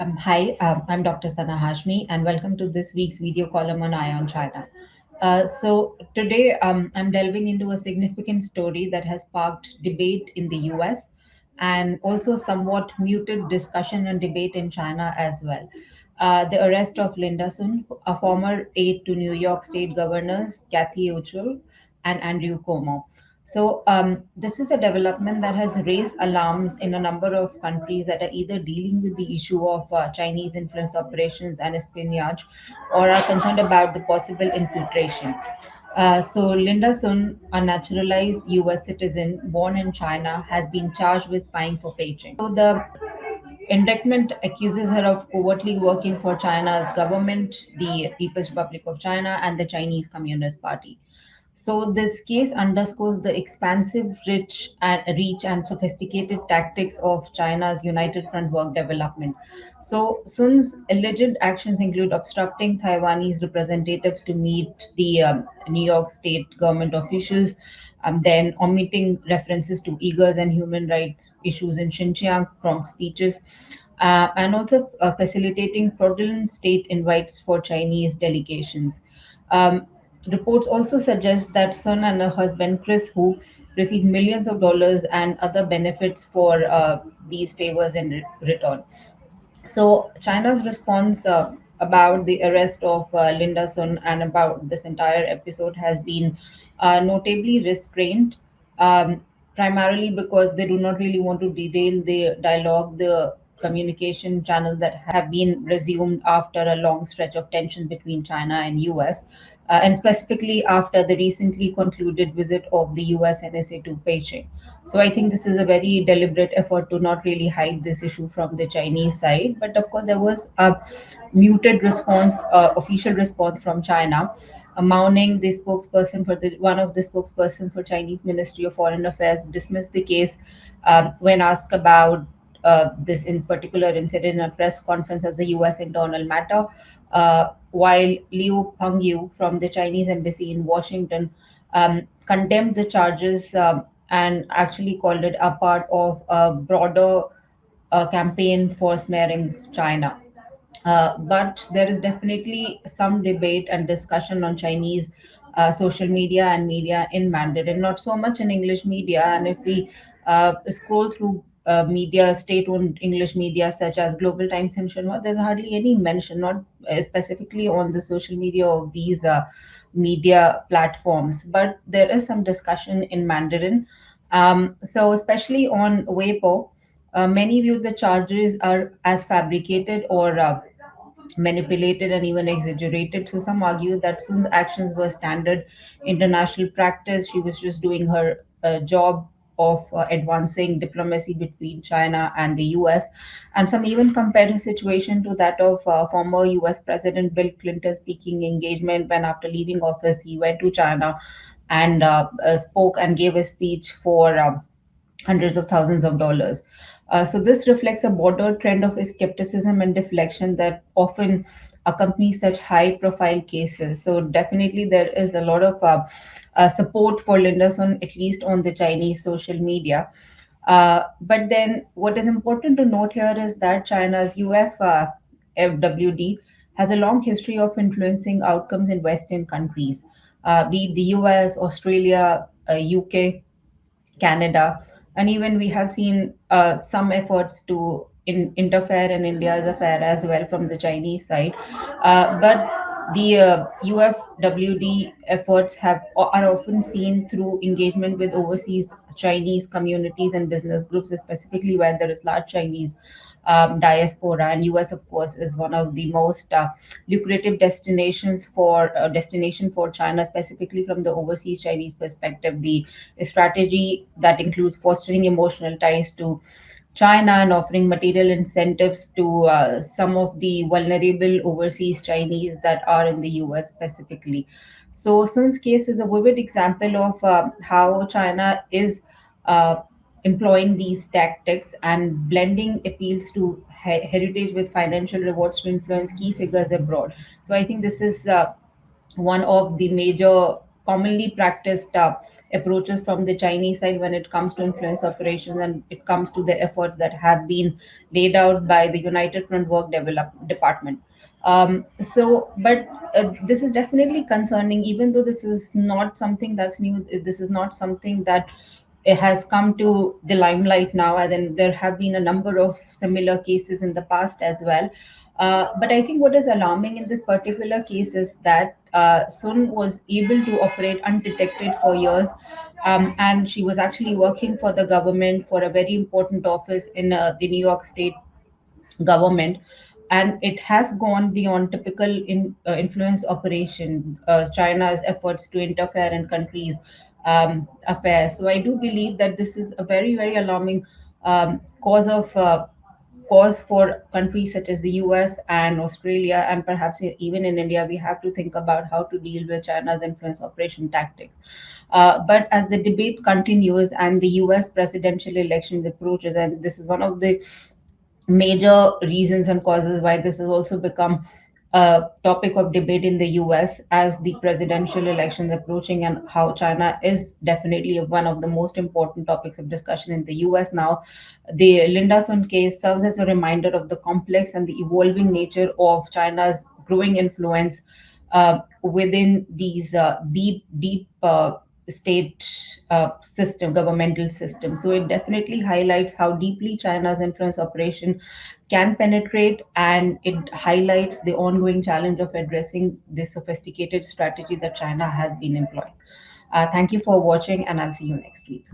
Hi, I'm Dr. Sana Hashmi, and welcome to this week's video column on Eye on China. Today I'm delving into a significant story that has sparked debate in the US and also somewhat muted discussion and debate in China as well. The arrest of Linda Sun, a former aide to New York State Governors Kathy Hochul and Andrew Cuomo. This is a development that has raised alarms in a number of countries that are either dealing with the issue of Chinese influence operations and espionage or are concerned about the possible infiltration. Linda Sun, a naturalized US citizen born in China, has been charged with spying for Beijing. The indictment accuses her of covertly working for China's government, the People's Republic of China, and the Chinese Communist Party. So this case underscores the expansive reach and sophisticated tactics of China's United Front work development. So Sun's alleged actions include obstructing Taiwanese representatives to meet the New York State government officials, and then omitting references to Uyghurs and human rights issues in Xinjiang from speeches, and also facilitating fraudulent state invites for Chinese delegations. Um, Reports also suggest that Sun and her husband Chris, who received millions of dollars and other benefits for these favors in return. So China's response about the arrest of Linda Sun and about this entire episode has been notably restrained, primarily because they do not really want to detail the dialogue, the communication channels that have been resumed after a long stretch of tension between China and US, and specifically after the recently concluded visit of the US NSA to Beijing. So I think this is a very deliberate effort to not really hide this issue from the Chinese side. But of course, there was a muted response, official response from China. Mao the spokesperson for the one of the spokesperson for Chinese Ministry of Foreign Affairs, dismissed the case when asked about this in particular incident in a press conference as a U.S. internal matter. While Liu Pengyu from the Chinese embassy in Washington condemned the charges and actually called it a part of a broader campaign for smearing China. But there is definitely some debate and discussion on Chinese social media and media in Mandarin, not so much in English media. And if we scroll through media, state-owned English media such as Global Times and Shinhua, there's hardly any mention, not specifically on the social media of these media platforms, but there is some discussion in Mandarin. So especially on Weibo, many view the charges are as fabricated or manipulated and even exaggerated. So some argue that Sun's actions were standard international practice. She was just doing her job of advancing diplomacy between China and the US. And some even compared her situation to that of former US President Bill Clinton's speaking engagement when, after leaving office, he went to China and spoke and gave a speech for hundreds of thousands of dollars. So this reflects a broader trend of skepticism and deflection that often accompanies such high-profile cases. So definitely there is a lot of support for Linderson, at least on the Chinese social media. But then what is important to note here is that China's UFWD has a long history of influencing outcomes in Western countries, be it the US, Australia, UK, Canada, and even we have seen some efforts to interfere in India's affair as well from the Chinese side. But the UFWD efforts are often seen through engagement with overseas Chinese communities and business groups, specifically where there is large Chinese diaspora. And US, of course, is one of the most lucrative destination for China, specifically from the overseas Chinese perspective. The strategy that includes fostering emotional ties to China and offering material incentives to some of the vulnerable overseas Chinese that are in the US specifically. So, Sun's case is a vivid example of how China is uh, employing these tactics and blending appeals to heritage with financial rewards to influence key figures abroad. So, I think this is one of the major commonly practiced approaches from the Chinese side when it comes to influence operations, and it comes to the efforts that have been laid out by the United Front Work Develop Department. But this is definitely concerning, even though this is not something that's new. This is not something that it has come to the limelight now, and then there have been a number of similar cases in the past as well. But I think what is alarming in this particular case is that Sun was able to operate undetected for years, and she was actually working for the government for a very important office in the New York State government, and it has gone beyond typical influence operation, China's efforts to interfere in countries affairs. So I do believe that this is a very, very alarming cause for countries such as the US and Australia, and perhaps even in India. We have to think about how to deal with China's influence operation tactics. But as the debate continues and the US presidential elections approaches, and this is one of the major reasons and causes why this has also become a topic of debate in the US as the presidential elections approaching, and how China is definitely one of the most important topics of discussion in the US now. The Linda Sun case serves as a reminder of the complex and the evolving nature of China's growing influence within these deep state system, governmental system. So it definitely highlights how deeply China's influence operation can penetrate, and it highlights the ongoing challenge of addressing this sophisticated strategy that China has been employing. Thank you for watching, and I'll see you next week.